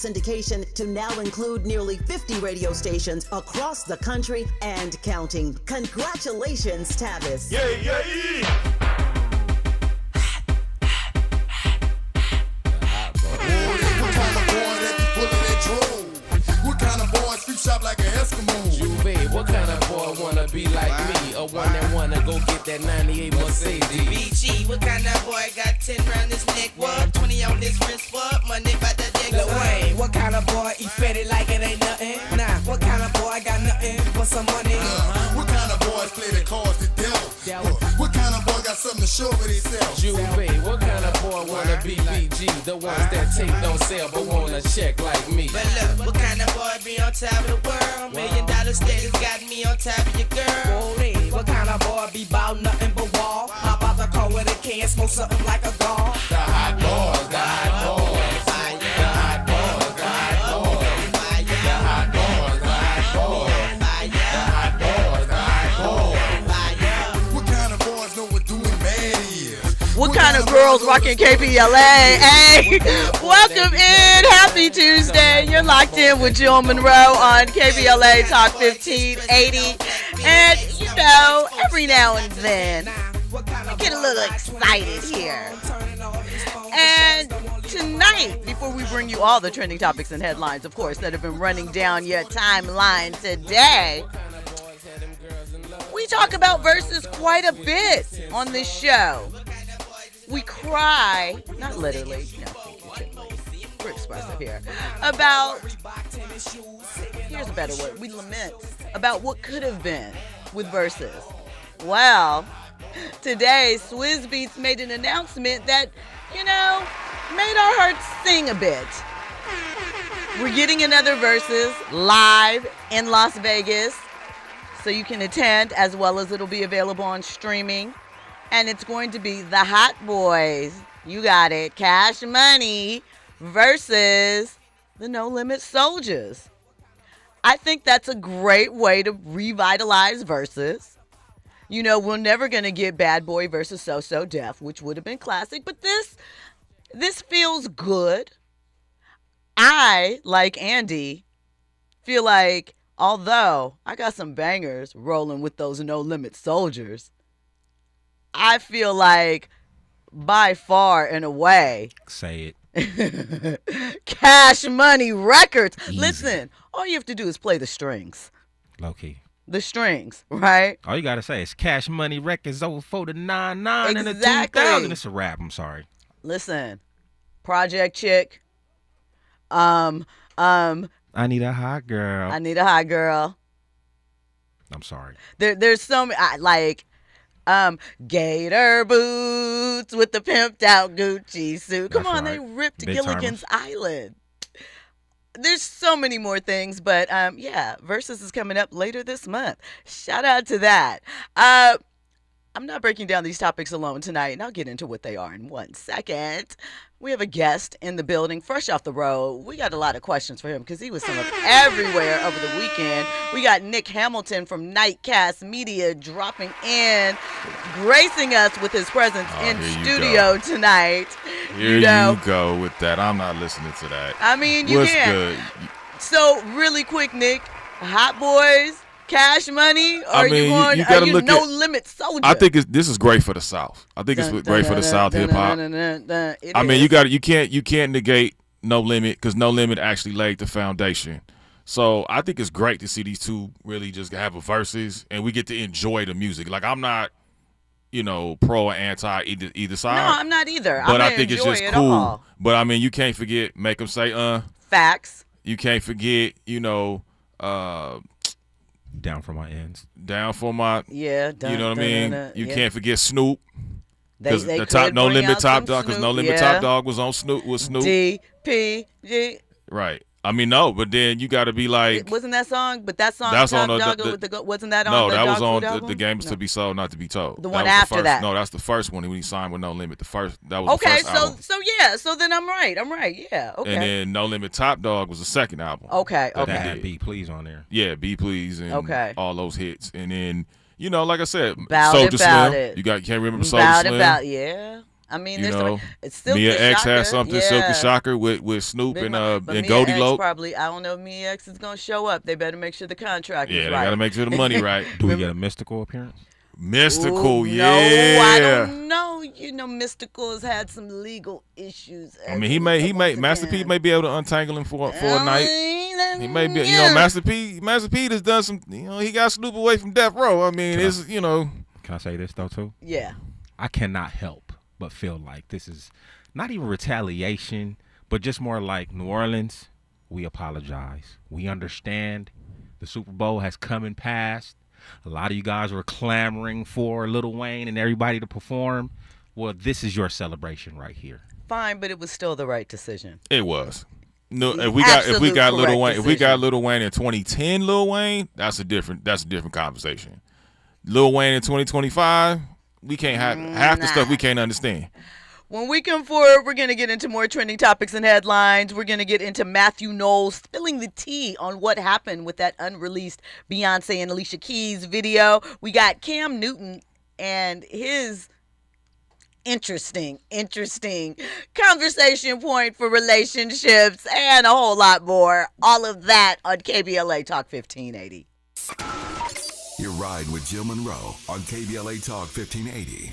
syndication to now include nearly 50 radio stations across the country and counting. Congratulations, Tavis. Yay, yay! What kind of boy street shop like an Eskimo? Juve, what kind of boy wanna be like me? Or one that wanna go get that 98 Mercedes? BG, what kind of boy got 10 round his neck? What? 20 on this wrist? What? Money by the dick? Lil Wayne, what kind of boy eat fatty like it ain't nothing? Nah, what kind of boy got nothing but some money? What kind of boys play the cards the devil? What kind of boy got something to show for themselves? Juve, what kind of boy wanna be BG? The ones that take don't sell but wanna check like me. But look, what kind of boy be on top of the world? $1 million status got me on top of your girl. Whoa, what kind of boy be bout nothing but wall? Hop out the car with a can, smoke something like a gall. The hot boys, the hot boys. The hot boys, the hot boys. The hot boys, the hot boys. The hot boys, the hot boys. What kind of boys know what doing bad is? What kind of girls rocking KBLA? Hey, welcome in. Happy Tuesday. You're locked in with Jill Munroe on KBLA Talk 1580. And, you know, every now and then, I get a little excited here. And tonight, before we bring you all the trending topics and headlines, of course, that have been running down your timeline today, we talk about verses quite a bit on this show. We cry, not literally, no, thank you, we're expressive here, about, here's a better word, we lament about what could have been with verses. Well, today, Swizz Beatz made an announcement that, you know, made our hearts sing a bit. We're getting another verses live in Las Vegas, so you can attend, as well as it'll be available on streaming. And it's going to be the Hot Boys, you got it, Cash Money versus the No Limit Soldiers. I think that's a great way to revitalize verses. You know, we're never going to get Bad Boy versus So So Def, which would have been classic, but this feels good. I, like Andy, feel like although I got some bangers rolling with those No Limit Soldiers, I feel like by far and away, Say it. Cash Money Records. Easy. Listen, all you have to do is play the strings. Low key. The strings, right? All you gotta say is Cash Money Records 04 to 99 and the Exactly. 2000. It's a rap. I'm sorry. Listen, Project Chick. I need a hot girl. I need a hot girl. I'm sorry. There's so many, like, Gator boots with the pimped out Gucci suit. Come That's on, right. they ripped Big Gilligan's Island. There's so many more things, but yeah, Versus is coming up later this month. Shout out to that. I'm not breaking down these topics alone tonight, and I'll get into what they are in 1 second. We have a guest in the building, fresh off the road. We got a lot of questions for him because he was sung up everywhere over the weekend. We got Nick Hamilton from Nightcast Media dropping in, gracing us with his presence in studio tonight. Here you go with that. I'm not listening to that. I mean, you What's can't. good? So, really quick, Nick, Hot Boys, Cash Money, or I mean, you gotta look No at- Limit Soldier? I think this is great for the South. I think it's great for the South hip hop. I mean, you can't negate No Limit because No Limit actually laid the foundation. So I think it's great to see these two really just have a verses and we get to enjoy the music. Like I'm not, pro or anti either side. No, I'm not either. But I'm I think it's enjoy just it cool. all. But I mean, you can't forget make them say Facts. You can't forget, Down for my ends. down for my. Yeah. You know what I mean? You can't forget Snoop. They Because the could top No bring Limit out Top some Dog, because Snoop, No Limit yeah. Top Dog was on Snoop with Snoop. DPG. Right. I mean, no, but then you got to be like. Wasn't that song? But that song, That's Top on Dog, the- with the wasn't that on No, the that Dog was Food on album? the Game is No. to Be Sold, Not to Be Told. The one was after first, that. No, that's the first one when he signed with No Limit. That was the Okay, first album. so then I'm right. Yeah. Okay. And then No Limit Top Dog was the second album. Okay. that That he had did. Be Please on there. Yeah, Be Please and Okay. all those hits. And then, like I said, Bout Soulja It, Bout Slim. It. You can't remember Soulja About Slim? about yeah. I mean, it's still Mia X Shocker. has something, Silky Shocker with Snoop and Mia Goldie X probably, I don't know if Mia X is going to show up. They better make sure the contract is right. Yeah, they got to make sure the money right. Do we get a Mystical appearance? Mystical, yeah. No, I don't know. Mystical has had some legal issues. I mean, he may Master P may be able to untangle him for a night. He may be, Master P has done some, he got Snoop away from death row. I mean, Can I say this though too? Yeah. I cannot help but feel like this is not even retaliation, but just more like New Orleans. We apologize. We understand. The Super Bowl has come and passed. A lot of you guys were clamoring for Lil Wayne and everybody to perform. Well, this is your celebration right here. Fine, but it was still the right decision. It was. No, if we got Lil Wayne, if we got Lil Wayne in 2010, Lil Wayne, that's a different conversation. Lil Wayne in 2025, we can't have half the stuff we can't understand. When we come forward, we're going to get into more trending topics and headlines. We're going to get into Matthew Knowles spilling the tea on what happened with that unreleased Beyoncé and Alicia Keys video. We got Cam Newton and his interesting conversation point for relationships and a whole lot more. All of that on KBLA Talk 1580. Your ride with Jill Munroe on KBLA Talk 1580.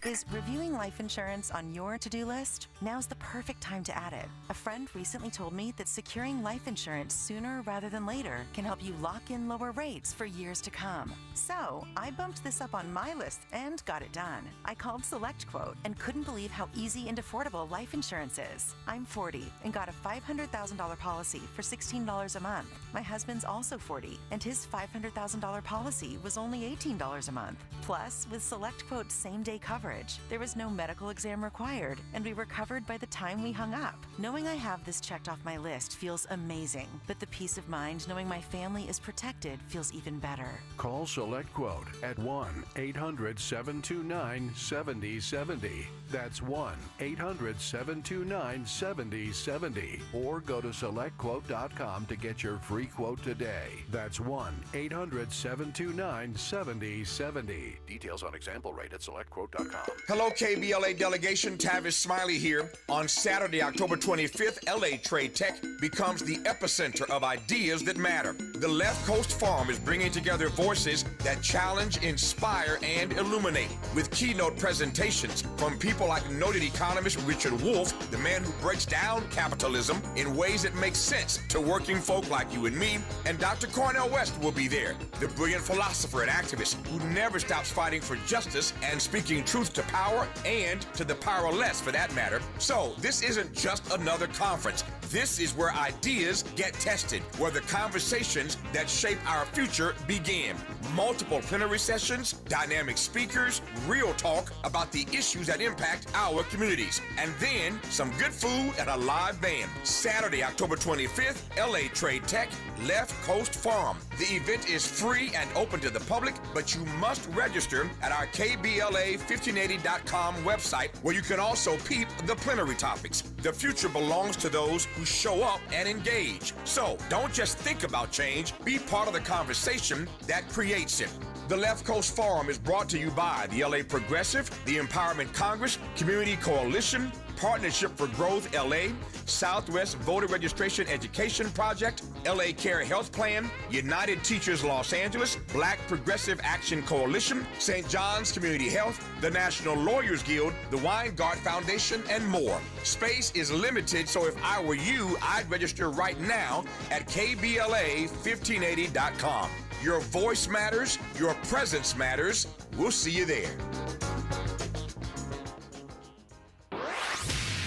Is reviewing life insurance on your to-do list? Now's the perfect time to add it. A friend recently told me that securing life insurance sooner rather than later can help you lock in lower rates for years to come. So I bumped this up on my list and got it done. I called SelectQuote and couldn't believe how easy and affordable life insurance is. I'm 40 and got a $500,000 policy for $16 a month. My husband's also 40 and his $500,000 policy was only $18 a month. Plus, with SelectQuote's same-day coverage, there was no medical exam required, and we were covered by the time we hung up. Knowing I have this checked off my list feels amazing, but the peace of mind knowing my family is protected feels even better. Call SelectQuote at 1-800-729-7070. That's 1-800-729-7070. Or go to SelectQuote.com to get your free quote today. That's 1-800-729-7070. Details on example rate at SelectQuote.com. Hello, KBLA delegation. Tavis Smiley here. On Saturday, October 25th, LA Trade Tech becomes the epicenter of ideas that matter. The Left Coast Forum is bringing together voices that challenge, inspire, and illuminate with keynote presentations from people like noted economist Richard Wolff, the man who breaks down capitalism in ways that make sense to working folk like you and me, and Dr. Cornel West will be there, the brilliant philosopher and activist who never stops fighting for justice and speaking truth to power and to the powerless for that matter. So this isn't just another conference. This is where ideas get tested, where the conversations that shape our future begin. Multiple plenary sessions, dynamic speakers, real talk about the issues that impact our communities, and then some good food and a live band. Saturday, October 25th, LA Trade Tech, Left Coast Forum. The event is free and open to the public, but you must register at our KBLA1580.com website, where you can also peep the plenary topics. The future belongs to those who show up and engage. So don't just think about change, be part of the conversation that creates it. The Left Coast Forum is brought to you by the LA Progressive, the Empowerment Congress, Community Coalition, Partnership for Growth LA, Southwest Voter Registration Education Project, LA Care Health Plan, United Teachers Los Angeles, Black Progressive Action Coalition, St. John's Community Health, the National Lawyers Guild, the Weingart Foundation, and more. Space is limited, so if I were you, I'd register right now at KBLA1580.com. Your voice matters, your presence matters. We'll see you there.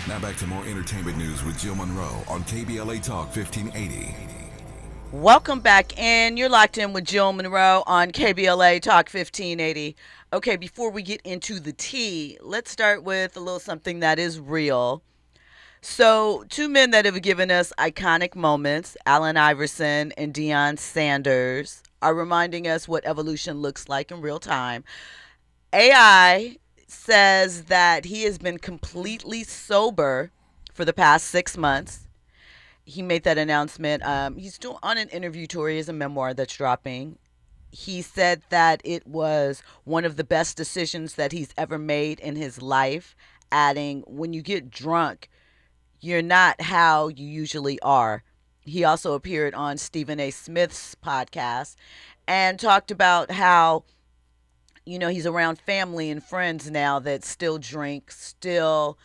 Now back to more entertainment news with Jill Munroe on KBLA Talk 1580. Welcome back in. You're locked in with Jill Munroe on KBLA Talk 1580. Okay, before we get into the tea, let's start with a little something that is real. So, two men that have given us iconic moments, Allen Iverson and Deion Sanders, are reminding us what evolution looks like in real time. AI says that he has been completely sober for the past 6 months. He made that announcement. He's still on an interview tour. He has a memoir that's dropping. he said that it was one of the best decisions that he's ever made in his life, adding, when you get drunk, you're not how you usually are. He also appeared on Stephen A. Smith's podcast and talked about how, he's around family and friends now that still drink, still,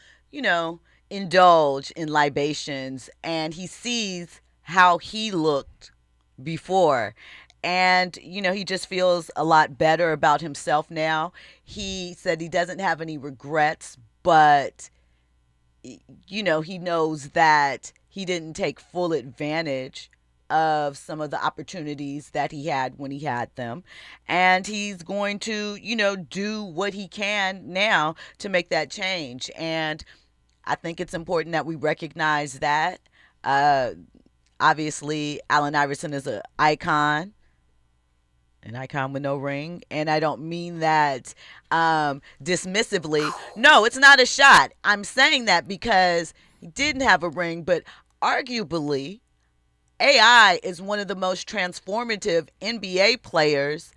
indulge in libations, and he sees how he looked before. And, he just feels a lot better about himself now. He said he doesn't have any regrets, but, he knows that he didn't take full advantage of some of the opportunities that he had when he had them. And he's going to, do what he can now to make that change. And I think it's important that we recognize that. Obviously, Allen Iverson is an icon with no ring. And I don't mean that dismissively. No, it's not a shot. I'm saying that because he didn't have a ring, but arguably, AI is one of the most transformative NBA players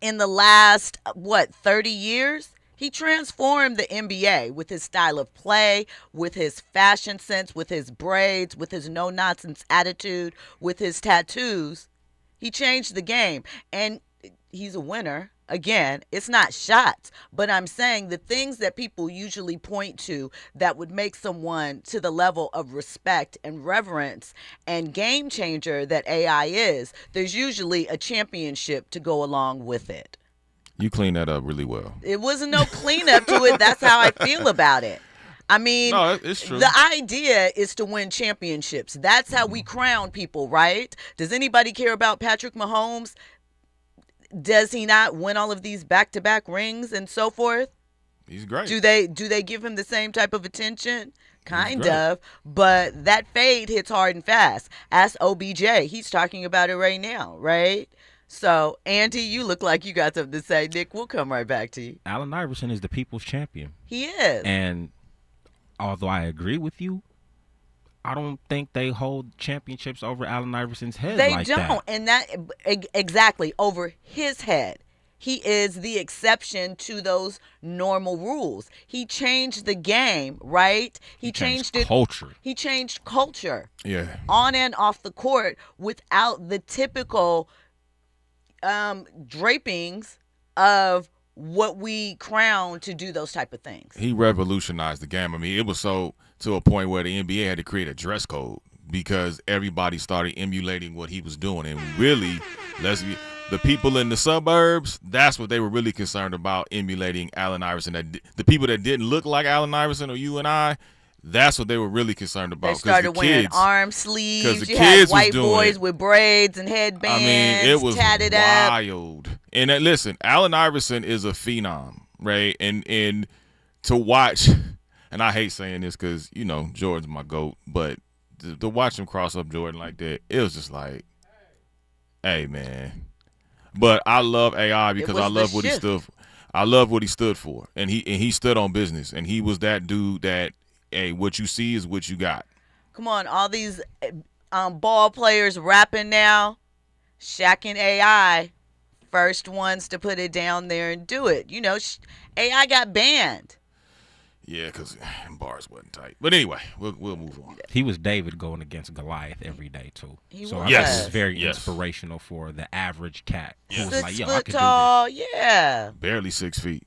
in the last, 30 years? He transformed the NBA with his style of play, with his fashion sense, with his braids, with his no-nonsense attitude, with his tattoos. He changed the game, and he's a winner. Again, it's not shots, but I'm saying the things that people usually point to that would make someone to the level of respect and reverence and game changer that AI is, there's usually a championship to go along with it. You clean that up really well. It wasn't no cleanup to it. That's how I feel about it. I mean, no, it's true. The idea is to win championships. That's how we crown people, right? Does anybody care about Patrick Mahomes? Does he not win all of these back-to-back rings and so forth? He's great. Do they give him the same type of attention? Kind of, but that fade hits hard and fast. Ask OBJ. He's talking about it right now, right? So, Andy, you look like you got something to say. Nick, we'll come right back to you. Allen Iverson is the people's champion. He is. And although I agree with you, I don't think they hold championships over Allen Iverson's head like that. They don't, and that exactly over his head. He is the exception to those normal rules. He changed the game, right? He changed culture. He changed culture. Yeah. On and off the court without the typical drapings of what we crown to do those type of things. He revolutionized the game. I mean, it was so to a point where the NBA had to create a dress code because everybody started emulating what he was doing. And really, the people in the suburbs, that's what they were really concerned about, emulating Allen Iverson. The people that didn't look like Allen Iverson or you and I, that's what they were really concerned about. They started wearing arm sleeves. The you kids had white was doing boys with braids and headbands. I mean, it was tatted wild. Up. And listen, Allen Iverson is a phenom, right? And to watch, and I hate saying this because, Jordan's my GOAT, but to watch him cross up Jordan like that, it was just like, hey, man. But I love AI because I love what he stood for. I love what he stood for. And he stood on business. And he was that dude that, hey, what you see is what you got. Come on, all these ball players rapping now, Shaq and AI, first ones to put it down there and do it. AI got banned. Yeah, because bars wasn't tight. But anyway, we'll move on. He was David going against Goliath every day, too. I think it's very inspirational for the average cat. Yes. Who's like, 6 I foot could tall, do this. yeah. Barely 6 feet.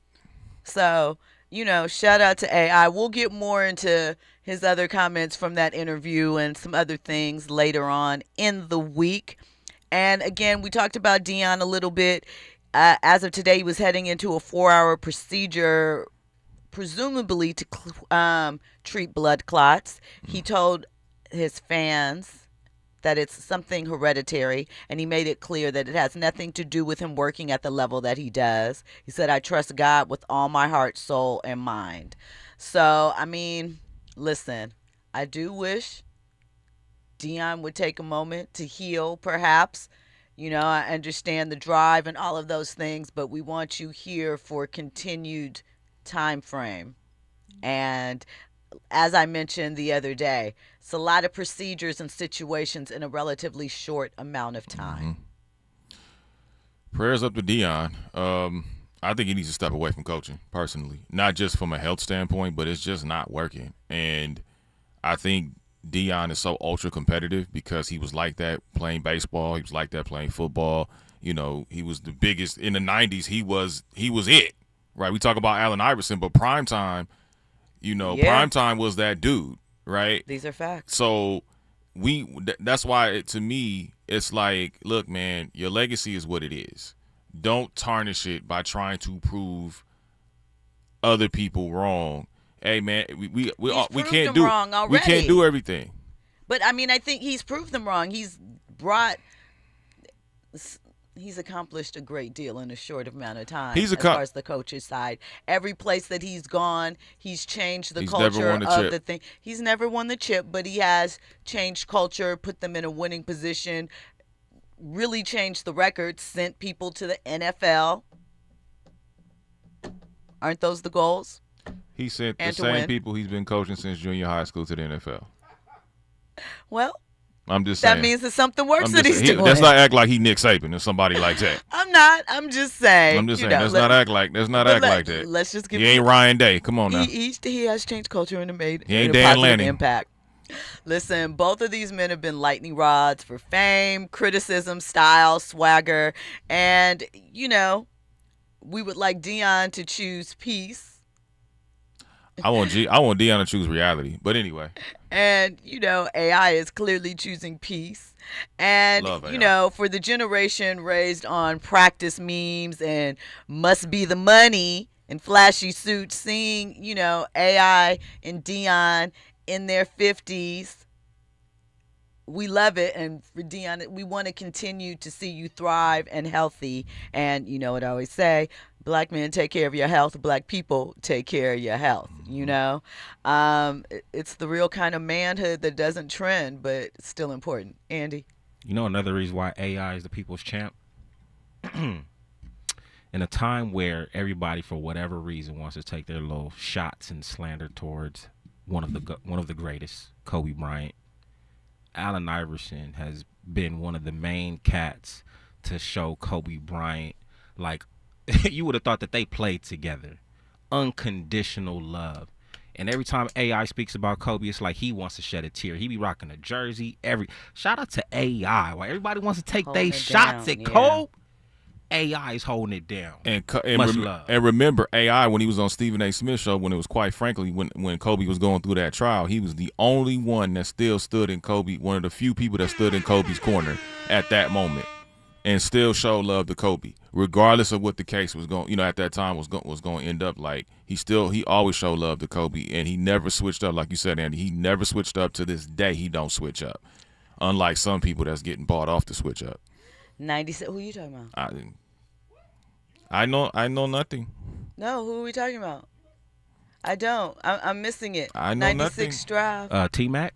So, shout out to AI. We'll get more into his other comments from that interview and some other things later on in the week. And again, we talked about Deion a little bit. As of today, he was heading into a 4-hour procedure, presumably to treat blood clots. He told his fans that it's something hereditary, and he made it clear that it has nothing to do with him working at the level that he does. He said, I trust God with all my heart, soul, and mind. So, I mean, listen, I do wish Deion would take a moment to heal, perhaps. I understand the drive and all of those things, but we want you here for continued time frame. And as I mentioned the other day, it's a lot of procedures and situations in a relatively short amount of time. Prayers up to Deion. I think he needs to step away from coaching, personally. Not just from a health standpoint, but it's just not working. And I think Deion is so ultra competitive because he was like that playing baseball. He was like that playing football. You know, he was the biggest in the 90s. He was it, right? We talk about Allen Iverson, but primetime, primetime was that dude, right? These are facts. So that's why to me, it's like, look, man, your legacy is what it is. Don't tarnish it by trying to prove other people wrong. Hey, man, we can't do everything. But I mean, I think he's proved them wrong. He's accomplished a great deal in a short amount of time as far as the coach's side. Every place that he's gone, he's changed the culture of the thing. He's never won the chip, but he has changed culture, put them in a winning position, really changed the record, sent people to the NFL. Aren't those the goals? He sent the same people he's been coaching since junior high school to the NFL. Well, I'm just saying. That means that something works that he's doing. Let's not act like he Nick Saban or somebody like that. I'm not. I'm just saying. Let's not act like that. Let's just give. He ain't Ryan Day. Come on now. He has changed culture and made he ain't a Dan positive Lanning. impact. Listen, both of these men have been lightning rods for fame, criticism, style, swagger, and we would like Deion to choose peace. I want Deion to choose reality, but anyway. And AI is clearly choosing peace. And for the generation raised on practice memes and must be the money and flashy suits, seeing AI and Deion in their 50s, we love it. And for Deion, we want to continue to see you thrive and healthy. And you know what I always say, black men take care of your health, black people take care of your health. It's the real kind of manhood that doesn't trend, but it's still important. Andy? Another reason why AI is the people's champ? In a time where everybody, for whatever reason, wants to take their little shots and slander towards one of the greatest, Kobe Bryant, Allen Iverson has been one of the main cats to show Kobe Bryant, like, you would have thought that they played together. Unconditional love. And every time AI speaks about Kobe, it's like he wants to shed a tear. He be rocking a jersey. Shout out to AI. While everybody wants to take their shots at Kobe, AI is holding it down. Much love. And remember, AI, when he was on Stephen A. Smith's show, when it was quite frankly, when Kobe was going through that trial, he was the only one that still stood in Kobe, one of the few people that stood in Kobe's corner at that moment and still showed love to Kobe, regardless of what the case was going, at that time was going to end up like. He always showed love to Kobe, and he never switched up. Like you said, Andy, he never switched up. To this day, he don't switch up. Unlike some people that's getting bought off to switch up. 96. Who are you talking about? I know nothing. No, who are we talking about? I don't. I'm missing it. I know 96 nothing. Drive. T-Mac.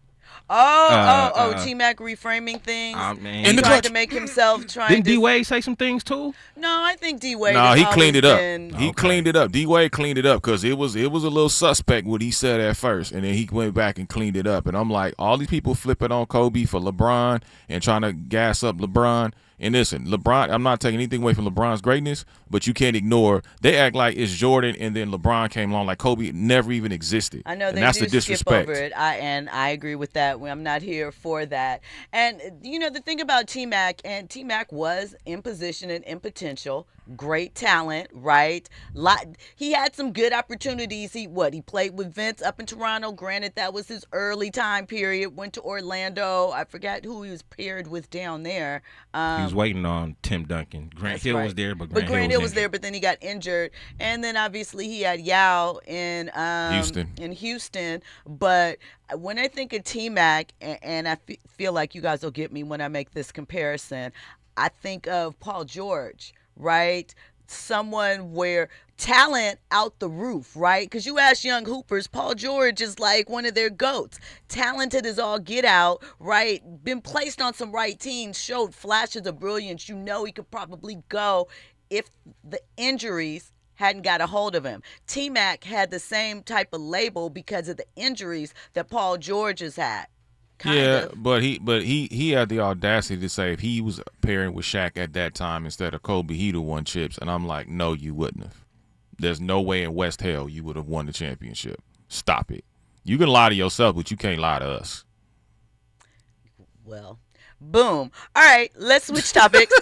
T-Mac reframing things. Man. He tried to make himself Didn't D-Wade say some things too? No, I think D-Wade. No, he cleaned it up. He cleaned it up. D-Wade cleaned it up because it was a little suspect what he said at first, and then he went back and cleaned it up. And I'm like, all these people flipping on Kobe for LeBron and trying to gas up LeBron. And listen, LeBron, I'm not taking anything away from LeBron's greatness, but you can't ignore, they act like it's Jordan and then LeBron came along like Kobe never even existed. I know, and they that's do the disrespect. skip over it, and I agree with that. I'm not here for that. And, the thing about T-Mac, and T-Mac was in position and in potential, great talent, right? He had some good opportunities. He played with Vince up in Toronto. Granted, that was his early time period. Went to Orlando. I forgot who he was paired with down there. He was waiting on Tim Duncan. Grant Hill was there, but Grant Hill was there, but then he got injured. And then obviously he had Yao in Houston. But when I think of T-Mac, and I feel like you guys will get me when I make this comparison, I think of Paul George, right? Someone where talent out the roof, right? Because you ask young hoopers, Paul George is like one of their GOATs. Talented as all get out, right? Been placed on some right teams, showed flashes of brilliance. He could probably go if the injuries hadn't got a hold of him. T-Mac had the same type of label because of the injuries that Paul George has had. Yeah, but he had the audacity to say if he was pairing with Shaq at that time instead of Kobe, he'd have won chips. And I'm like, no, you wouldn't have. There's no way in West Hell you would have won the championship. Stop it. You can lie to yourself, but you can't lie to us. Well, boom. All right, let's switch topics.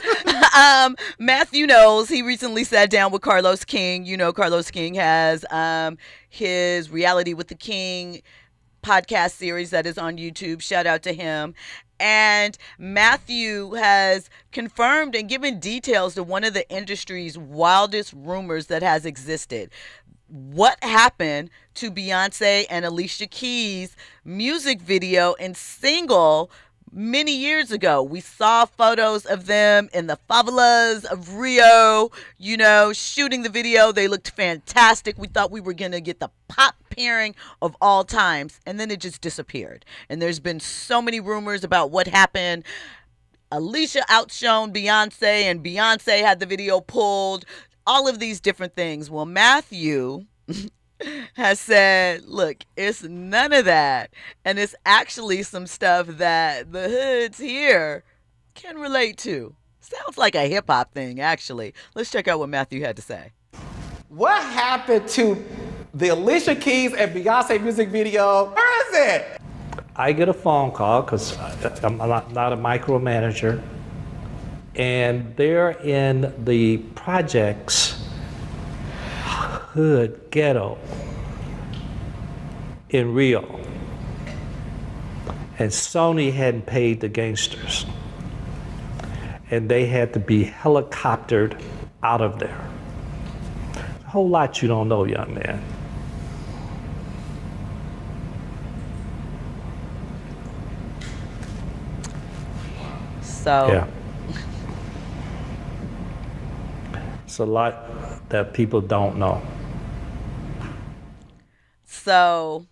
Matthew Knowles, he recently sat down with Carlos King. You know, Carlos King has his Reality with the King podcast series that is on YouTube. Shout out to him. And Matthew has confirmed and given details to one of the industry's wildest rumors that has existed. What happened to Beyoncé and Alicia Keys' music video and single many years ago? We saw photos of them in the favelas of Rio, you know, shooting the video. They looked fantastic. We thought we were going to get the pop pairing of all times, and then it just disappeared. And there's been so many rumors about what happened. Alicia outshone Beyoncé, and Beyoncé had the video pulled. All of these different things. Well, Matthew has said, look, it's none of that. And it's actually some stuff that the hoods here can relate to. Sounds like a hip hop thing, actually. Let's check out what Matthew had to say. What happened to the Alicia Keys and Beyoncé music video? Where is it? I get a phone call because I'm not a micromanager. And they're in the projects hood ghetto in Rio. And Sony hadn't paid the gangsters. And they had to be helicoptered out of there. A whole lot you don't know, young man. So yeah. It's a lot that people don't know. So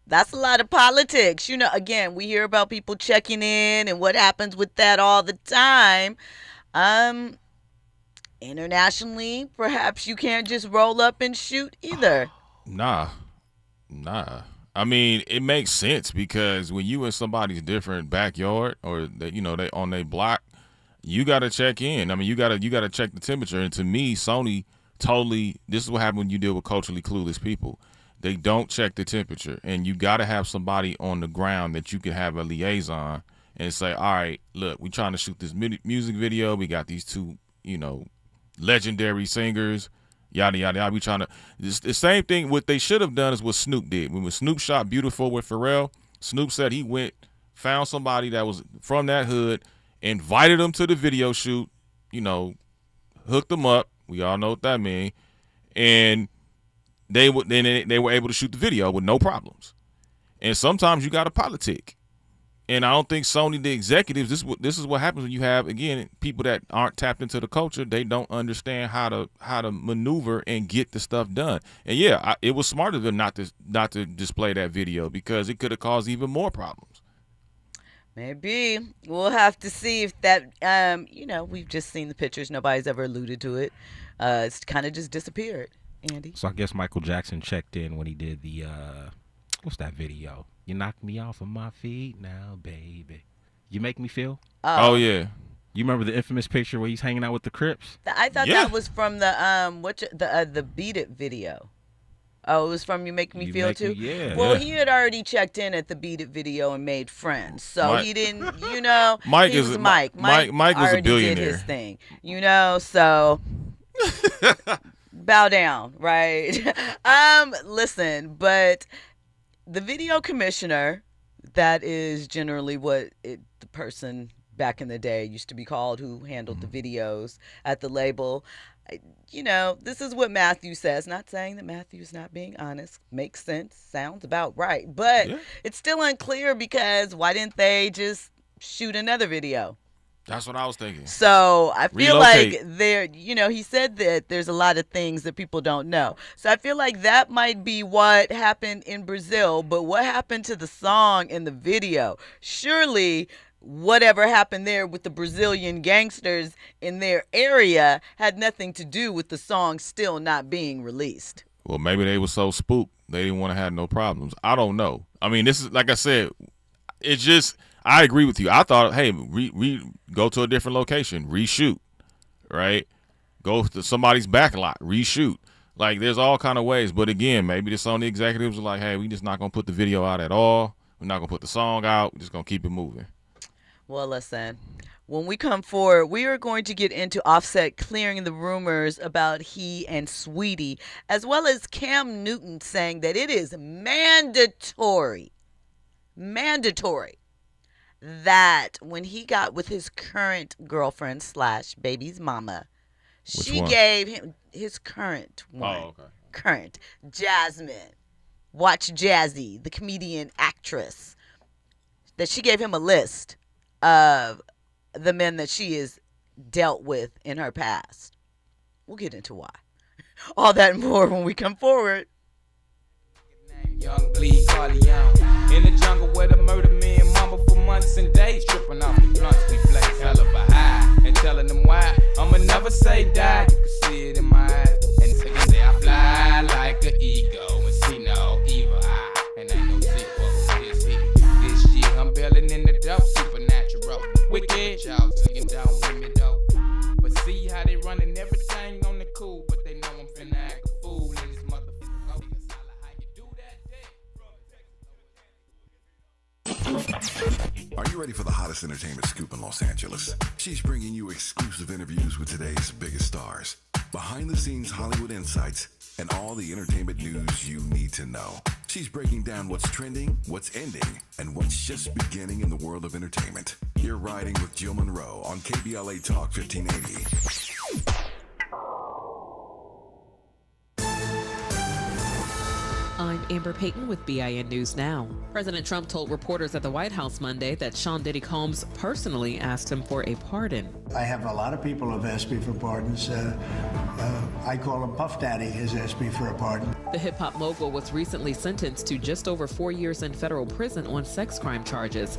that's a lot of politics. You know, again, we hear about people checking in and what happens with that all the time. Internationally, perhaps you can't just roll up and shoot either. Nah. I mean, it makes sense because when you in somebody's different backyard or they on their block, you got to check in. I mean, you got to check the temperature. And to me, Sony totally, this is what happens when you deal with culturally clueless people. They don't check the temperature, and you got to have somebody on the ground that you can have a liaison and say, all right, look, we trying to shoot this music video. We got these two, legendary singers. Yada, yada, yada. We trying to, it's the same thing. What they should have done is what Snoop did. When Snoop shot Beautiful with Pharrell, Snoop said he went, found somebody that was from that hood, invited them to the video shoot, hooked them up. We all know what that means. And they were able to shoot the video with no problems. And sometimes you got to politic. And I don't think Sony, the executives, this is what happens when you have, again, people that aren't tapped into the culture. They don't understand how to maneuver and get the stuff done. And yeah, it was smart of them not to display that video because it could have caused even more problems. Maybe. We'll have to see if that, we've just seen the pictures. Nobody's ever alluded to it. It's kind of just disappeared, Andy. So I guess Michael Jackson checked in when he did the, what's that video? You knock me off of my feet now, baby. You make me feel? Oh yeah. You remember the infamous picture where he's hanging out with the Crips? I thought that was from the Beat It video. Oh, it was from You Make Me Feel too? Yeah. Well, he had already checked in at the Beat It video and made friends. So he didn't, Mike was Mike. Mike was a billionaire. Did his thing. So bow down, right? Listen, but the video commissioner, that is generally what the person back in the day used to be called, who handled the videos at the label. This is what Matthew says. Not saying that Matthew's not being honest. Makes sense. Sounds about right. But it's still unclear because why didn't they just shoot another video? That's what I was thinking. So I feel like he said that there's a lot of things that people don't know. So I feel like that might be what happened in Brazil. But what happened to the song and the video? Surely whatever happened there with the Brazilian gangsters in their area had nothing to do with the song still not being released. Well, maybe they were so spooked they didn't want to have no problems. I don't know. I mean, this is, like I said, It's just, I agree with you. I thought, hey, we go to a different location, reshoot, right? Go to somebody's back lot, reshoot. Like, there's all kind of ways. But again, maybe the Sony executives are like, hey, we just not going to put the video out at all. We're not going to put the song out. We're just going to keep it moving. Well, listen, when we come forward, we are going to get into Offset clearing the rumors about he and Saweetie, as well as Cam Newton saying that it is mandatory that when he got with his current girlfriend / baby's mama, she gave him his current one. Oh, okay. Current. Jasmine. Watch Jazzy, the comedian actress. That she gave him a list of the men that she has dealt with in her past. We'll get into why. All that and more when we come forward. Young bleed Carleon in the jungle where the murder men mama for months and days, tripping off the blunts. We blaze hell of a high and telling them why I'ma never say die. You can see it in my eyes and say I fly like an eagle and see no evil eye. And ain't no sequel. This year I'm bailing in the dope, supernatural, wicked. Y'all taking down with me though, but see how they running everything on the cool, but they know I'm finna act a fool in this motherfucker. Are you ready for the hottest entertainment scoop in Los Angeles? She's bringing you exclusive interviews with today's biggest stars, behind-the-scenes Hollywood insights, and all the entertainment news you need to know. She's breaking down what's trending, what's ending, and what's just beginning in the world of entertainment. You're riding with Jill Munroe on KBLA Talk 1580. I'm Amber Payton with BIN News Now. President Trump told reporters at the White House Monday that Sean Diddy Combs personally asked him for a pardon. I have a lot of people who have asked me for pardons. I call him Puff Daddy has asked me for a pardon. The hip-hop mogul was recently sentenced to just over 4 years in federal prison on sex crime charges.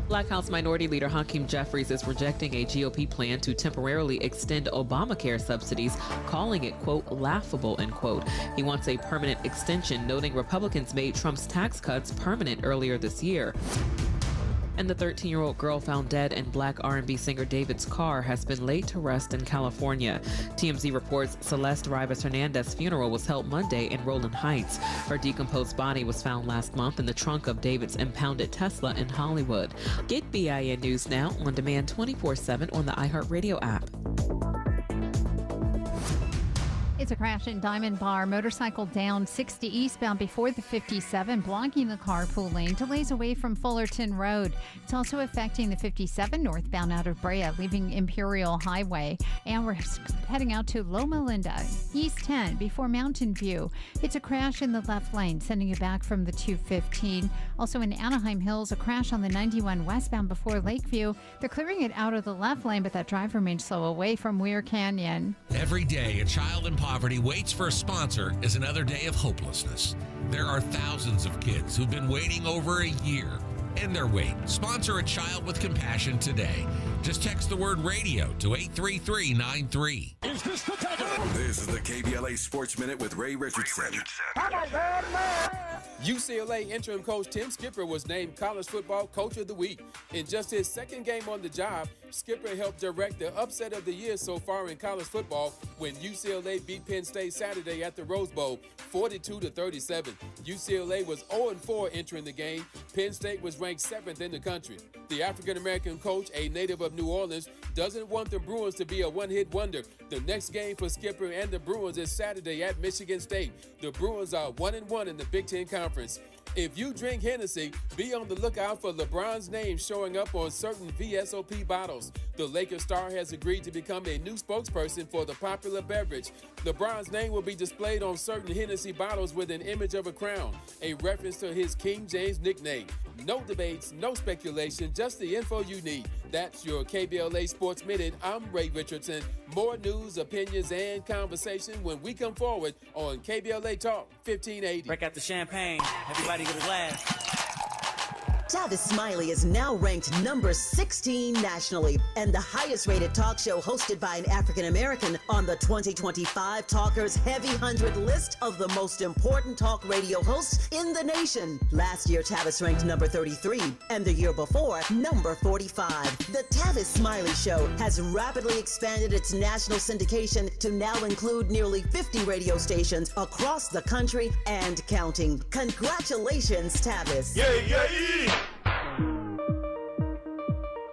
Black House Minority Leader Hakeem Jeffries is rejecting a GOP plan to temporarily extend Obamacare subsidies, calling it, quote, laughable, end quote. He wants a permanent extension, noting Republicans made Trump's tax cuts permanent earlier this year. And the 13-year-old girl found dead in Black R&B singer David's car has been laid to rest in California. TMZ reports Celeste Rivas Hernandez's funeral was held Monday in Roland Heights. Her decomposed body was found last month in the trunk of David's impounded Tesla in Hollywood. Get BIN News Now on demand 24/7 on the iHeartRadio app. It's a crash in Diamond Bar. Motorcycle down 60 eastbound before the 57, blocking the carpool lane. Delays away from Fullerton Road. It's also affecting the 57 northbound out of Brea, leaving Imperial Highway. And we're heading out to Loma Linda, East 10, before Mountain View. It's a crash in the left lane, sending you back from the 215. Also in Anaheim Hills, a crash on the 91 westbound before Lakeview. They're clearing it out of the left lane, but that drive remains slow away from Weir Canyon. Every day, a child in poverty waits for a sponsor is another day of hopelessness. There are thousands of kids who've been waiting over a year. End their wait. Sponsor a child with compassion today. Just text the word radio to 83393. Is this the time? This is the KBLA Sports Minute with Ray Richardson. UCLA interim coach Tim Skipper was named College Football Coach of the Week. In just his second game on the job, Skipper helped direct the upset of the year so far in college football when UCLA beat Penn State Saturday at the Rose Bowl 42-37. UCLA was 0-4 entering the game. Penn State was ranked 7th in the country. The African-American coach, a native of New Orleans, doesn't want the Bruins to be a one-hit wonder. The next game for Skipper and the Bruins is Saturday at Michigan State. The Bruins are 1-1 in the Big Ten Conference. If you drink Hennessy, be on the lookout for LeBron's name showing up on certain VSOP bottles. The Lakers star has agreed to become a new spokesperson for the popular beverage. LeBron's name will be displayed on certain Hennessy bottles with an image of a crown, a reference to his King James nickname. No debates, no speculation, just the info you need. That's your KBLA Sports Minute. I'm Ray Richardson. More news, opinions, and conversation when we come forward on KBLA Talk 1580. Break out the champagne. Everybody get a glass. Tavis Smiley is now ranked number 16 nationally and the highest rated talk show hosted by an African American on the 2025 Talkers Heavy 100 list of the most important talk radio hosts in the nation. Last year, Tavis ranked number 33 and the year before, number 45. The Tavis Smiley Show has rapidly expanded its national syndication to now include nearly 50 radio stations across the country and counting. Congratulations, Tavis.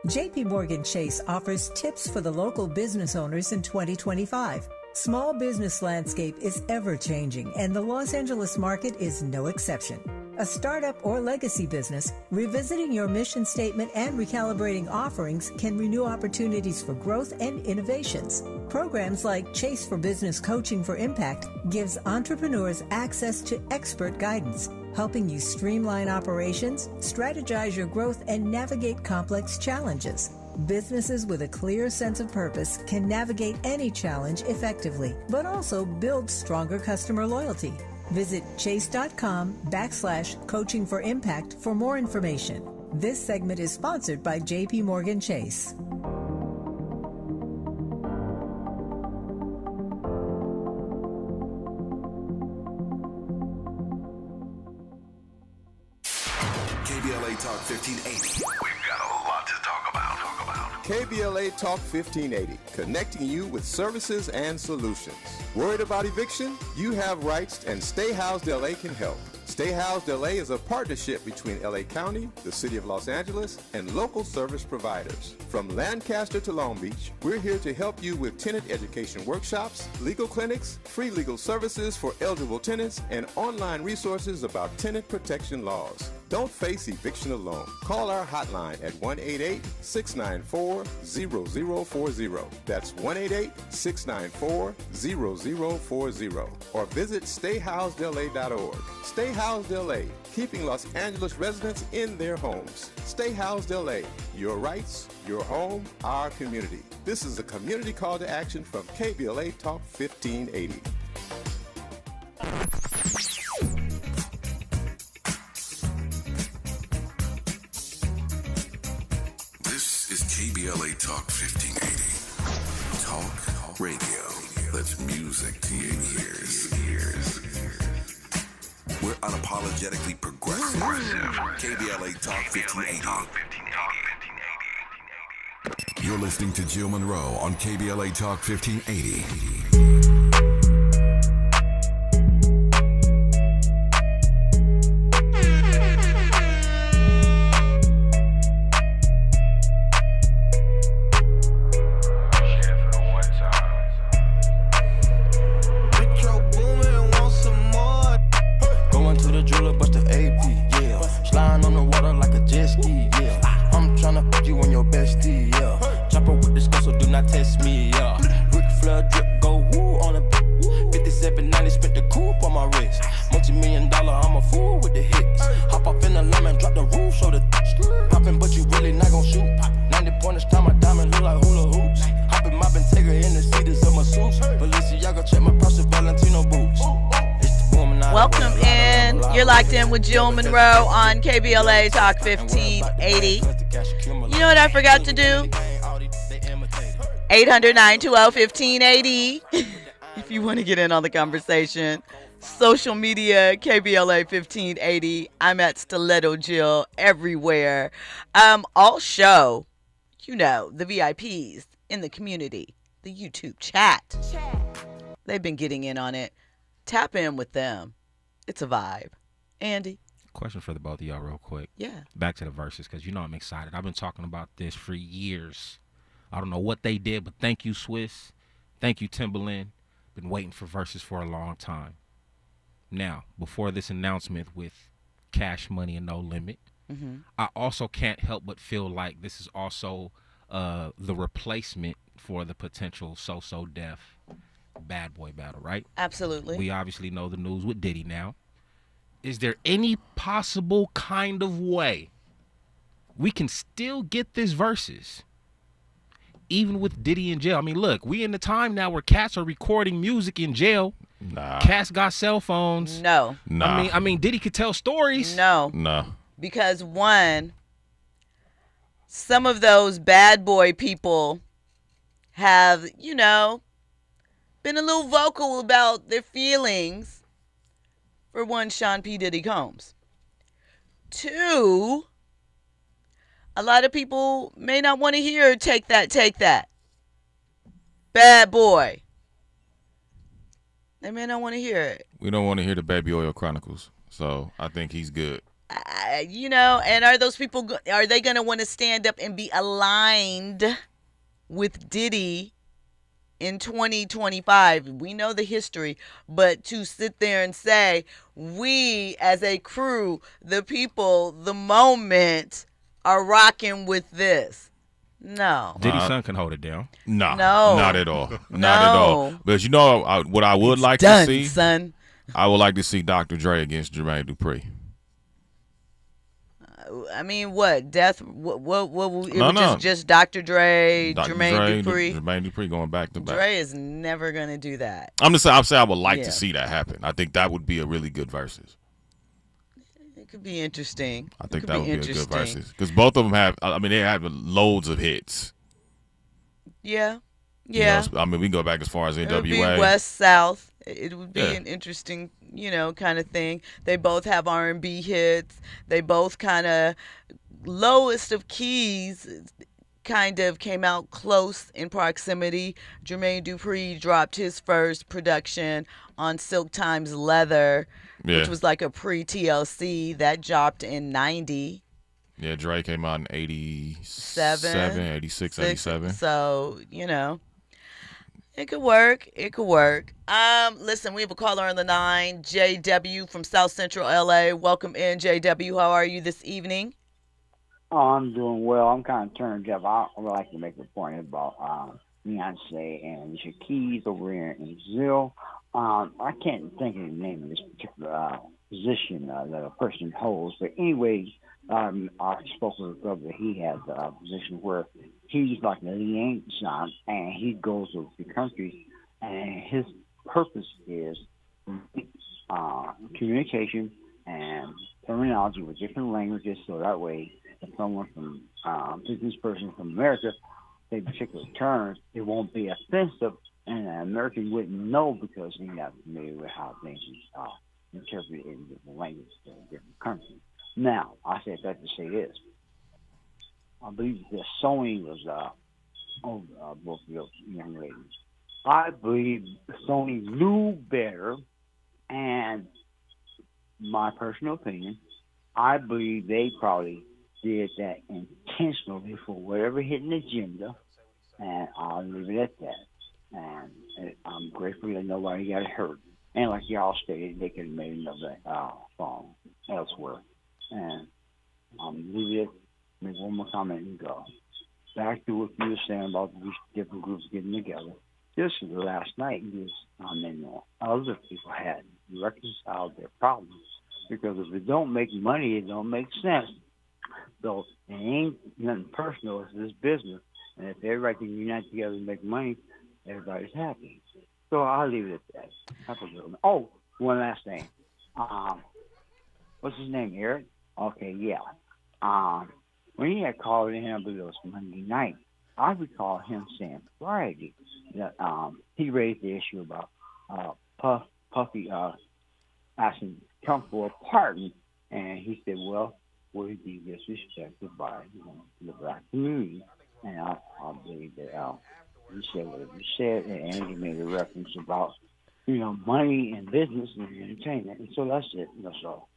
JP Morgan Chase offers tips for the local business owners in 2025. Small business landscape is ever changing, and the Los Angeles market is no exception. A startup or legacy business, revisiting your mission statement and recalibrating offerings can renew opportunities for growth and innovations. Programs like Chase for Business Coaching for Impact gives entrepreneurs access to expert guidance, helping you streamline operations, strategize your growth, and navigate complex challenges. Businesses with a clear sense of purpose can navigate any challenge effectively, but also build stronger customer loyalty. Visit chase.com/coaching for impact for more information. This segment is sponsored by JP Morgan Chase. KBLA Talk 1580. We've got a lot to talk about. KBLA Talk 1580, connecting you with services and solutions. Worried about eviction? You have rights, and Stay Housed LA can help. Stay Housed LA is a partnership between LA County, the City of Los Angeles, and local service providers. From Lancaster to Long Beach, we're here to help you with tenant education workshops, legal clinics, free legal services for eligible tenants, and online resources about tenant protection laws. Don't face eviction alone. Call our hotline at 1-888-694-0040. That's 1-888-694-0040. Or visit stayhousedla.org. Stay Housed LA, keeping Los Angeles residents in their homes. Stay Housed LA, your rights, your home, our community. This is a community call to action from KBLA Talk 1580. This is KBLA Talk 1580. Talk radio. That's music to your ears. We're unapologetically progressive. KBLA Talk 1580. You're listening to Jill Munroe on KBLA Talk 1580. With Jill Munroe on KBLA Talk 1580. You know what I forgot to do? 800-920-1580. If you want to get in on the conversation. Social media, KBLA 1580. I'm at Stiletto Jill everywhere. Also, you know, the VIPs in the community, the YouTube chat. They've been getting in on it. Tap in with them. It's a vibe. Andy? Question for the both of y'all real quick. Yeah. Back to the verses, because you know I'm excited. I've been talking about this for years. I don't know what they did, but thank you, Swiss. Thank you, Timberland. Been waiting for verses for a long time. Now, before this announcement with Cash Money and No Limit, I also can't help but feel like this is also the replacement for the potential So Def Bad Boy battle, right? Absolutely. We obviously know the news with Diddy now. Is there any possible kind of way we can still get this versus, even with Diddy in jail? I mean, look, we in the time now where cats are recording music in jail. Nah. Cats got cell phones. No. Nah. I mean, Diddy could tell stories. No. No. Because one, some of those bad boy people have, you know, been a little vocal about their feelings for one Sean P. Diddy Combs. Two, a lot of people may not want to hear take that. Bad boy. They may not want to hear it. We don't want to hear the Baby Oil Chronicles. So I think he's good. You know, and are those people, are they going to want to stand up and be aligned with Diddy in 2025? We know the history, but to sit there and say, we as a crew, the people, the moment, are rocking with this. No. Diddy's son can hold it down. No. No. Not at all. Not at all. But you know what I would like to see? Son. I would like to see Dr. Dre against Jermaine Dupri. I mean, what? Death? What it was just Dr. Dre, Jermaine Dupri? Jermaine Dupri going back to back. Dre is never going to do that. I'm saying I would like to see that happen. I think that would be a really good versus. It could be interesting. I think that would be a good versus. Because both of them have, I mean, they have loads of hits. Yeah. Yeah. You know, I mean, we can go back as far as NWA. It would be West, South. It would be an interesting, you know, kind of thing. They both have R&B hits. They both kind of, lowest of keys, kind of came out close in proximity. Jermaine Dupri dropped his first production on Silk Times Leather, which was like a pre-TLC. That dropped in 90. Yeah, Dre came out in 87, 86, 87. So, you know. It could work. It could work. Listen, we have a caller on the line, JW from South Central LA. Welcome in, JW. How are you this evening? Oh, I'm doing well. I'm kind of turned up. I would like to make a point about Beyoncé and Alicia Keys over here in Brazil. I can't think of the name of this particular position that a person holds. But anyway, I spoke with a brother. He has a position where he's like a liaison, and he goes to the countries, and his purpose is communication and terminology with different languages, so that way if someone from business person from America say particular terms, it won't be offensive, and an American wouldn't know because he's not familiar with how things are interpreted in different languages in different countries. Now, I said that to say this. I believe that Sony was both of those young ladies. I believe Sony knew better, and my personal opinion, I believe they probably did that intentionally for whatever hidden agenda, and I'll leave it at that. And I'm grateful that nobody got hurt. And like y'all stated, they could have made another song elsewhere. And leave it. Make one more comment and go. Back to what you were saying about these different groups getting together. Just last night, other people had reconciled their problems. Because if it don't make money, it don't make sense. So it ain't nothing personal. It's this business. And if everybody can unite together and make money, everybody's happy. So I'll leave it at that. Have a good one. Oh, one last thing. What's his name, Eric? Okay, yeah. When he had called in, I believe it was Monday night, I recall him saying Friday that he raised the issue about Puffy asking Trump for a pardon, and he said, well, will he be disrespected by the black community? And I believe that he said whatever he said, and he made a reference about, money and business and entertainment. And so that's it. That's all.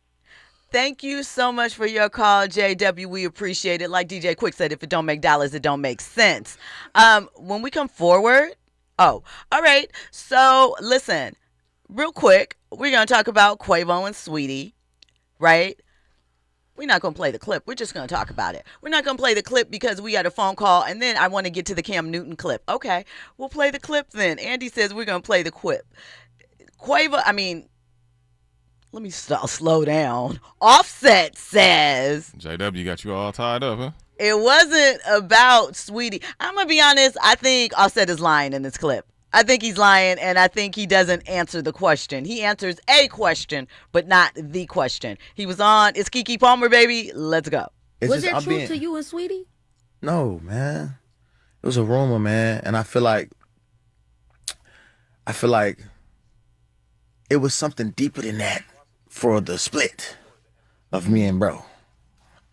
Thank you so much for your call, JW. We appreciate it. Like DJ Quick said, if it don't make dollars, it don't make sense. When we come forward, all right. So listen, real quick, we're going to talk about Quavo and Saweetie, right? We're not going to play the clip. We're just going to talk about it. We're not going to play the clip because we got a phone call, and then I want to get to the Cam Newton clip. Okay, we'll play the clip then. Andy says we're going to play the clip. Let me slow down. Offset says... JW got you all tied up, huh? It wasn't about Saweetie. I'm going to be honest. I think Offset is lying in this clip. I think he's lying, and I think he doesn't answer the question. He answers a question, but not the question. He was on, it's Keke Palmer, baby. Let's go. Was it true to you and Saweetie? No, man. It was a rumor, man. And I feel like it was something deeper than that for the split of me and bro.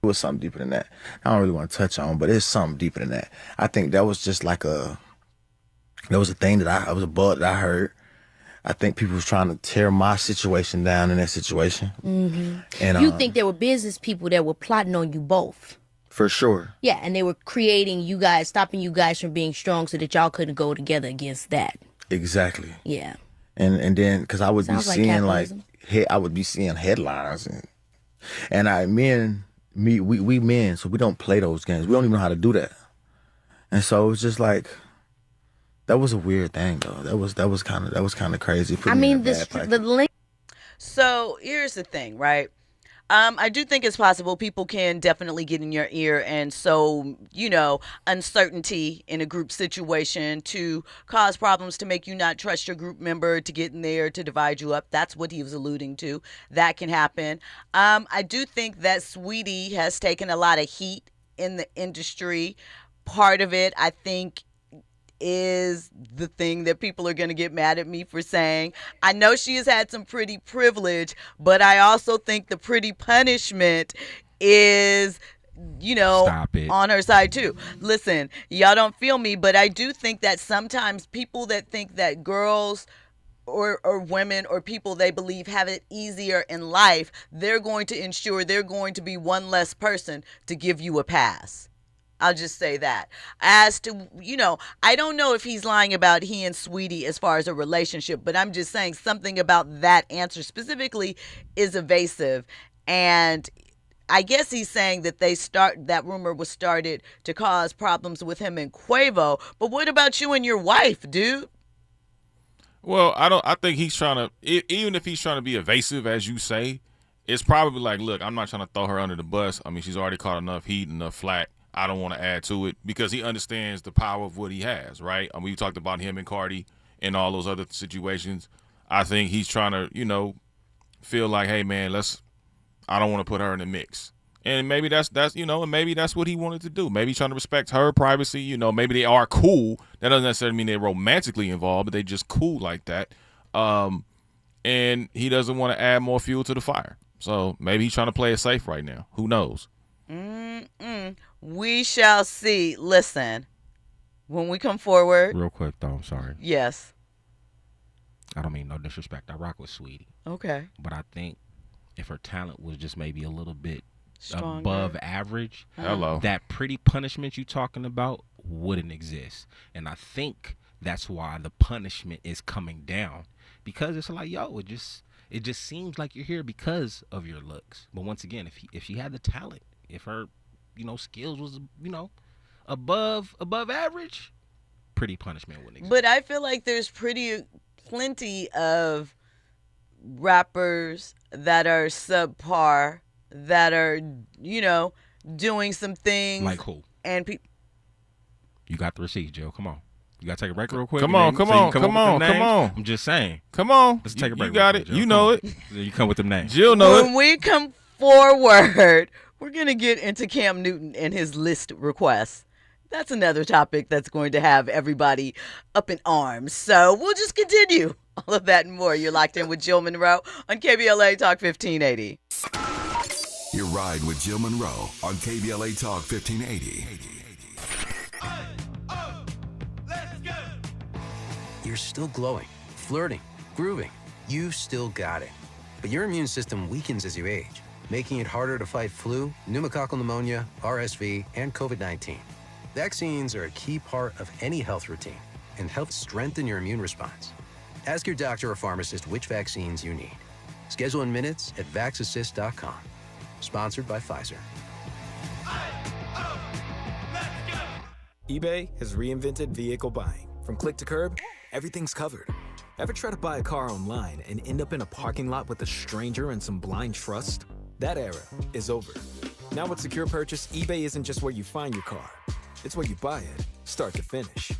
It was something deeper than that. I don't really want to touch on, but it's something deeper than that. I think that was just like that was a thing that was a bug that I heard. I think people was trying to tear my situation down in that situation. Mm-hmm. And you think there were business people that were plotting on you both? For sure. Yeah, and they were creating you guys, stopping you guys from being strong so that y'all couldn't go together against that. Exactly. Yeah. And then because I would Sounds be seeing capitalism. I would be seeing headlines and we men, so we don't play those games. We don't even know how to do that. And so it's just like that was a weird thing though. That was kind of crazy. I mean, the link. So here's the thing, right? I do think it's possible people can definitely get in your ear and sow, uncertainty in a group situation to cause problems, to make you not trust your group member, to get in there, to divide you up. That's what he was alluding to. That can happen. I do think that Saweetie has taken a lot of heat in the industry. Part of it, I think, is the thing that people are going to get mad at me for saying. I know she has had some pretty privilege, but I also think the pretty punishment is, on her side too. Listen, y'all don't feel me, but I do think that sometimes people that think that girls or women or people they believe have it easier in life, they're going to ensure they're going to be one less person to give you a pass. I'll just say that. As to, I don't know if he's lying about he and Saweetie as far as a relationship, but I'm just saying something about that answer specifically is evasive. And I guess he's saying that that rumor was started to cause problems with him and Quavo. But what about you and your wife, dude? Well, I think he's trying to, even if he's trying to be evasive, as you say, it's probably like, look, I'm not trying to throw her under the bus. I mean, she's already caught enough heat, enough flack. I don't want to add to it because he understands the power of what he has, right? I mean, we talked about him and Cardi and all those other situations. I think he's trying to, feel like, hey, man, I don't want to put her in the mix. And maybe that's and maybe that's what he wanted to do. Maybe he's trying to respect her privacy. Maybe they are cool. That doesn't necessarily mean they're romantically involved, but they just cool like that. And he doesn't want to add more fuel to the fire. So maybe he's trying to play it safe right now. Who knows? We shall see. Listen, when we come forward. Real quick, though, I'm sorry. Yes. I don't mean no disrespect. I rock with Saweetie. Okay. But I think if her talent was just maybe a little bit stronger, above average, hello, that pretty punishment you talking about wouldn't exist. And I think that's why the punishment is coming down. Because it's like, it just seems like you're here because of your looks. But once again, if she had the talent, if her skills was, above average, pretty punishment wouldn't exist. But I feel like there's plenty of rappers that are subpar, that are, doing some things. Like who? And you got the receipts, Jill. Come on. You got to take a break real quick. Come on. I'm just saying. Come on. Let's take a break. You got it. You know it. You come with them names. Jill know it. When we come forward, we're going to get into Cam Newton and his list requests. That's another topic that's going to have everybody up in arms. So we'll just continue all of that and more. You're locked in with Jill Munroe on KBLA Talk 1580. Your ride with Jill Munroe on KBLA Talk 1580. You're still glowing, flirting, grooving. You still got it. But your immune system weakens as you age, making it harder to fight flu, pneumococcal pneumonia, RSV, and COVID-19. Vaccines are a key part of any health routine and help strengthen your immune response. Ask your doctor or pharmacist which vaccines you need. Schedule in minutes at vaxassist.com. Sponsored by Pfizer. eBay has reinvented vehicle buying. From click to curb, everything's covered. Ever try to buy a car online and end up in a parking lot with a stranger and some blind trust? That era is over. Now with Secure Purchase, eBay isn't just where you find your car. It's where you buy it, start to finish.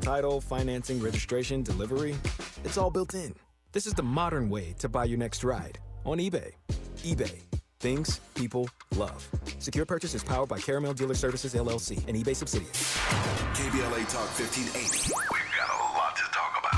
Title, financing, registration, delivery. It's all built in. This is the modern way to buy your next ride on eBay. eBay. Things people love. Secure purchase is powered by Caramel Dealer Services, LLC, an eBay subsidiary. KBLA Talk 1580. We've got a lot to talk about.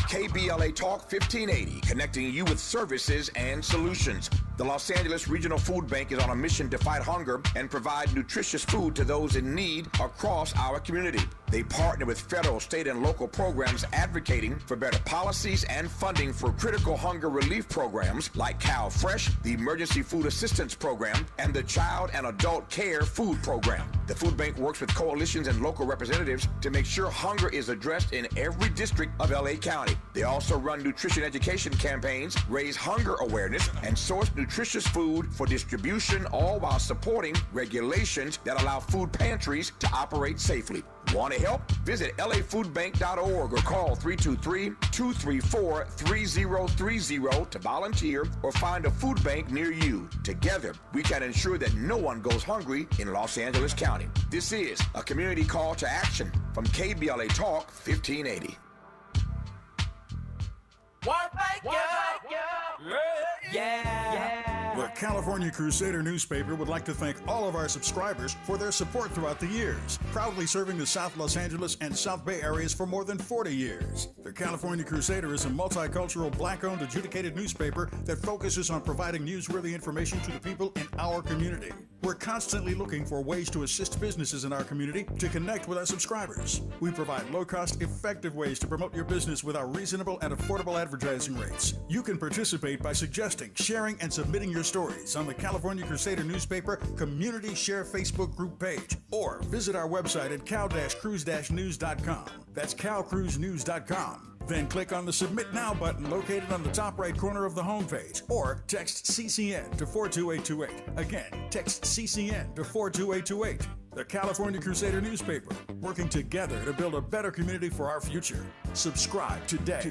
KBLA Talk 1580, connecting you with services and solutions. The Los Angeles Regional Food Bank is on a mission to fight hunger and provide nutritious food to those in need across our community. They partner with federal, state, and local programs advocating for better policies and funding for critical hunger relief programs like Cal Fresh, the Emergency Food Assistance Program, and the Child and Adult Care Food Program. The food bank works with coalitions and local representatives to make sure hunger is addressed in every district of LA County. They also run nutrition education campaigns, raise hunger awareness, and source nutritious food for distribution, all while supporting regulations that allow food pantries to operate safely. Want to help? Visit lafoodbank.org or call 323-234-3030 to volunteer or find a food bank near you. Together, we can ensure that no one goes hungry in Los Angeles County. This is a community call to action from KBLA Talk 1580. The California Crusader newspaper would like to thank all of our subscribers for their support throughout the years, proudly serving the South Los Angeles and South Bay areas for more than 40 years. The California Crusader is a multicultural, black-owned, adjudicated newspaper that focuses on providing newsworthy information to the people in our community. We're constantly looking for ways to assist businesses in our community to connect with our subscribers. We provide low-cost, effective ways to promote your business with our reasonable and affordable advertising rates. You can participate by suggesting, sharing, and submitting your stories on the California Crusader newspaper Community Share Facebook group page, or visit our website at cal-cruise-news.com. That's calcruisenews.com. Then click on the Submit Now button located on the top right corner of the homepage, or text CCN to 42828. Again, text CCN to 42828. The California Crusader newspaper, working together to build a better community for our future. Subscribe today.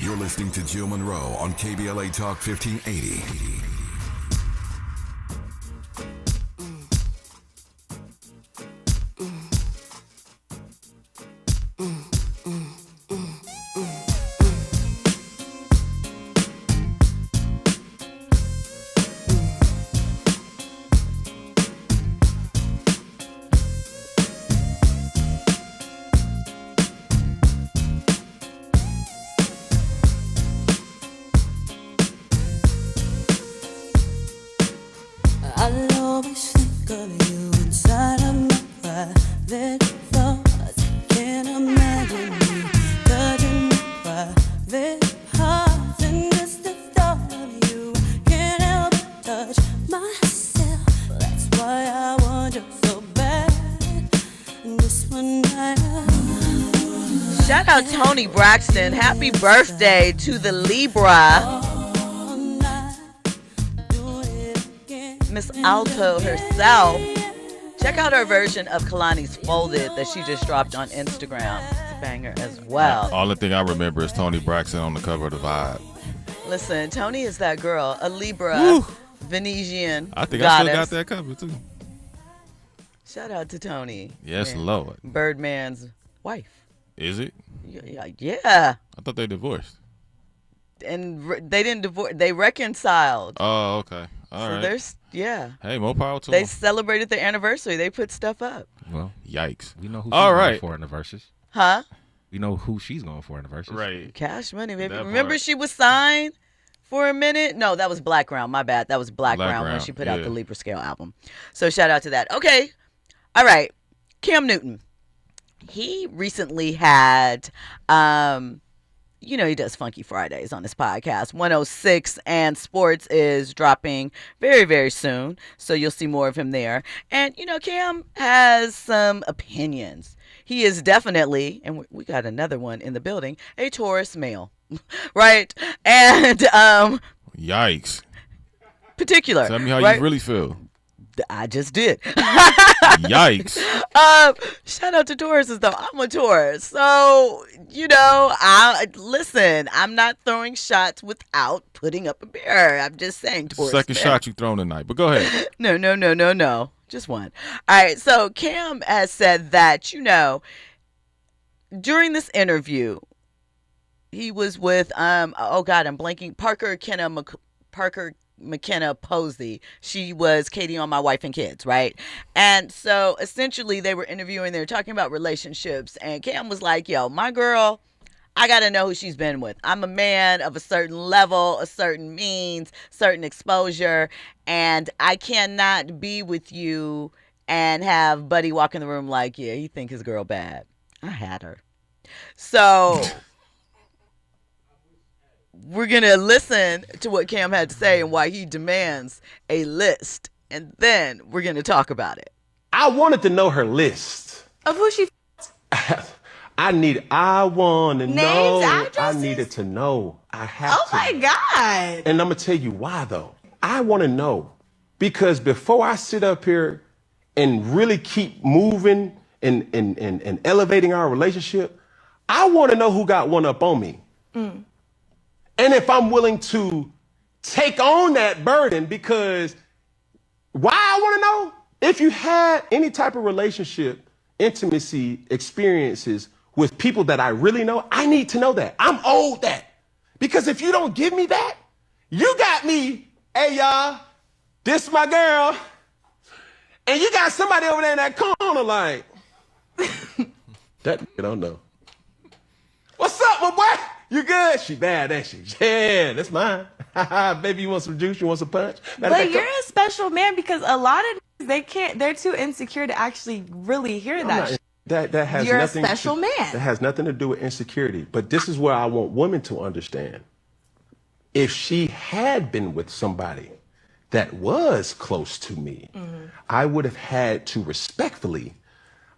You're listening to Jill Munroe on KBLA Talk 1580. Shout out Tony Braxton. Happy birthday to the Libra. Miss Alto herself. Check out her version of Kalani's Folded that she just dropped on Instagram. It's a banger as well. All the thing I remember is Tony Braxton on the cover of the Vibe. Listen, Tony is that girl, a Libra, Venetian I think goddess. I still got that cover too. Shout out to Tony. Yes, Man. Lord. Birdman's wife. Is it? Yeah. I thought they divorced. And they didn't divorce. They reconciled. Oh, okay. All right. There's, yeah. Hey, more power to They them. celebrated their anniversary. They put stuff up. Well, yikes. We know who she's All going right. for anniversaries. Huh? We know who she's going for anniversaries. Right. Cash money, baby. That Remember part. she was signed for a minute? No, that was Black Ground. My bad. That was Black Ground when Ground, she put out yeah. the Libra Scale album. So shout out to that. Okay. All right. Cam Newton. He recently had, he does Funky Fridays on his podcast. 106 and Sports is dropping very, very soon. So you'll see more of him there. And, Cam has some opinions. He is definitely, and we got another one in the building, a Taurus male, right? And Yikes. particular. Tell me how right? you really feel. I just did. Yikes. Shout out to Tauruses, though. I'm a Taurus. So, I'm not throwing shots without putting up a bear. I'm just saying Taurus. Second man. shot you thrown tonight, but go ahead. No. Just one. All right. So Cam has said that, during this interview, he was with I'm blanking, Parker McKenna Posey. She was Katie on My Wife and Kids, right? And so essentially they were interviewing, they were talking about relationships, and Cam was like, yo, my girl, I got to know who she's been with. I'm a man of a certain level, a certain means, certain exposure, and I cannot be with you and have Buddy walk in the room like, yeah, he think his girl bad. I had her. So we're going to listen to what Cam had to say and why he demands a list. And then we're going to talk about it. I wanted to know her list. Of who she I want to Names, know. addresses? I needed to know. I have to. Oh my God. And I'm going to tell you why, though. I want to know. Because before I sit up here and really keep moving and elevating our relationship, I want to know who got one up on me. And if I'm willing to take on that burden, because why I want to know? If you had any type of relationship, intimacy, experiences with people that I really know, I need to know that. I'm owed that. Because if you don't give me that, you got me, hey y'all, this my girl, and you got somebody over there in that corner like, that nigga don't know. What's up, my boy? You good? She bad, ain't she? Yeah, that's mine. Baby, you want some juice? You want some punch? But you're a special man, because a lot of they're too insecure to actually really hear that. That has You're nothing a special man. That has nothing to do with insecurity. But this is where I want women to understand. If she had been with somebody that was close to me, I would have had to respectfully,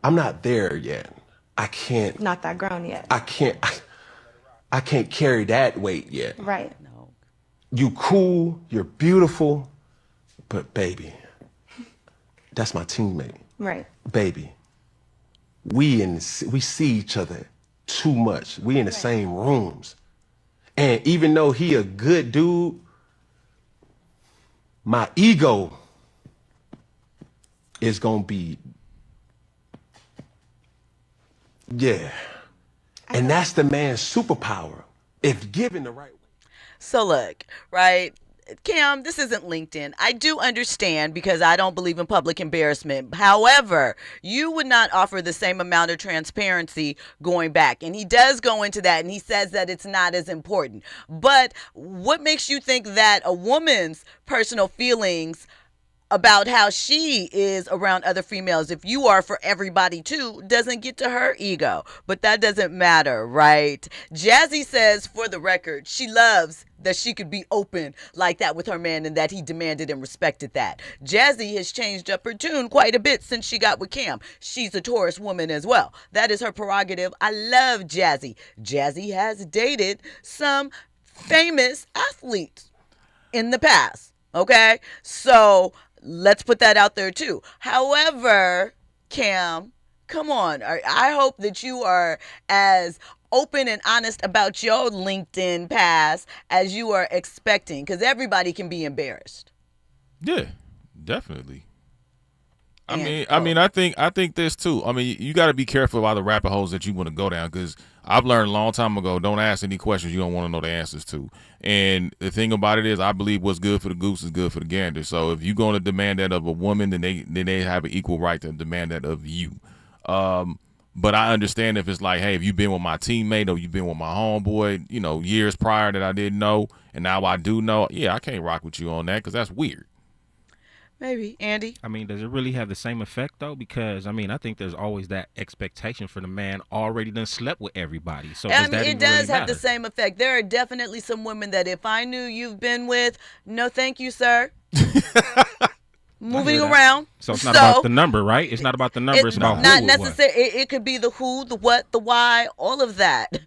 I'm not there yet. I can't. Not that grown yet. I can't carry that weight yet. Right. You cool, you're beautiful, but baby, that's my teammate. Right. Baby, we see each other too much. We in the same rooms. And even though he a good dude, my ego is gonna be, yeah. And that's the man's superpower, if given the right way. So look, right, Cam, this isn't LinkedIn. I do understand, because I don't believe in public embarrassment. However, you would not offer the same amount of transparency going back. And he does go into that, and he says that it's not as important. But what makes you think that a woman's personal feelings about how she is around other females, if you are for everybody too, doesn't get to her ego? But that doesn't matter, right? Jazzy says, for the record, she loves that she could be open like that with her man, and that he demanded and respected that. Jazzy has changed up her tune quite a bit since she got with Cam. She's a Taurus woman as well. That is her prerogative. I love Jazzy. Jazzy has dated some famous athletes in the past, okay? So let's put that out there too. However, Cam, come on. I hope that you are as open and honest about your LinkedIn past as you are expecting, because everybody can be embarrassed. Yeah, definitely. I think this too. I mean, you got to be careful about the rabbit holes that you want to go down, because I've learned a long time ago, don't ask any questions you don't want to know the answers to. And the thing about it is, I believe what's good for the goose is good for the gander. So if you're going to demand that of a woman, then they have an equal right to demand that of you. But I understand if it's like, hey, if you've been with my teammate or you've been with my homeboy, years prior that I didn't know, and now I do know, yeah, I can't rock with you on that, because that's weird. Maybe. Andy? I mean, does it really have the same effect, though? Because, I mean, I think there's always that expectation for the man already done slept with everybody. So it does have the same effect. There are definitely some women that if I knew you've been with, no thank you, sir. Moving around. So it's not about the number, right? It's not about the number. It's about not who. Necessarily. It could be the who, the what, the why, all of that.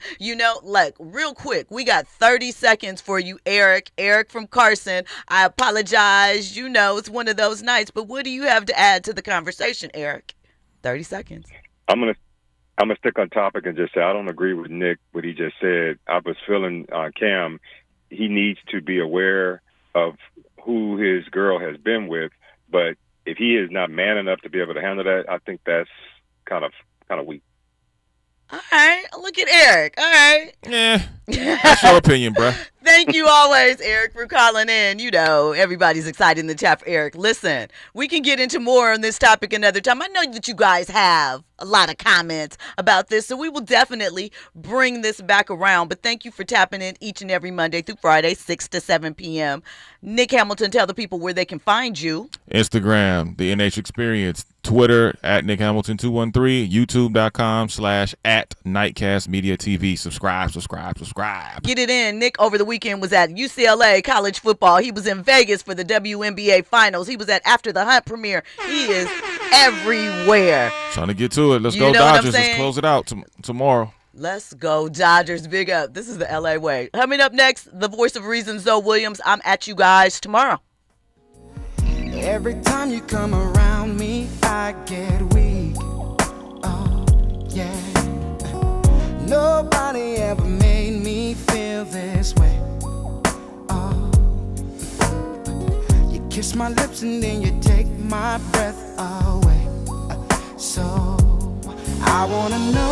Like real quick, we got 30 seconds for you, Eric. Eric from Carson. I apologize. It's one of those nights. But what do you have to add to the conversation, Eric? 30 seconds. I'm gonna stick on topic and just say I don't agree with Nick what he just said. I was feeling Cam. He needs to be aware of who his girl has been with. But if he is not man enough to be able to handle that, I think that's kind of weak. All right. Look at Eric. All right. Yeah. That's your opinion, bro. Thank you always, Eric, for calling in. You know, everybody's excited in the chat for Eric. Listen, we can get into more on this topic another time. I know that you guys have a lot of comments about this, so we will definitely bring this back around. But thank you for tapping in each and every Monday through Friday, 6 to 7 p.m. Nick Hamilton, tell the people where they can find you. Instagram, The NH Experience. Twitter, @NickHamilton213. YouTube.com/@NightcastMediaTV. Subscribe. Get it in. Nick over the weekend was at UCLA college football. He was in Vegas for the WNBA finals. He was at After the Hunt premiere. He is everywhere. Trying to get to it. Let's You go know what I'm Dodgers. saying? Let's close it out tomorrow. Let's go Dodgers. Big up. This is the LA way. Coming up next, the voice of reason, Zoe Williams. I'm at you guys tomorrow. Every time you come around me, I get weak. Oh, yeah. Nobody ever made me feel this way. Oh. You kiss my lips and then you take my breath away. So I wanna know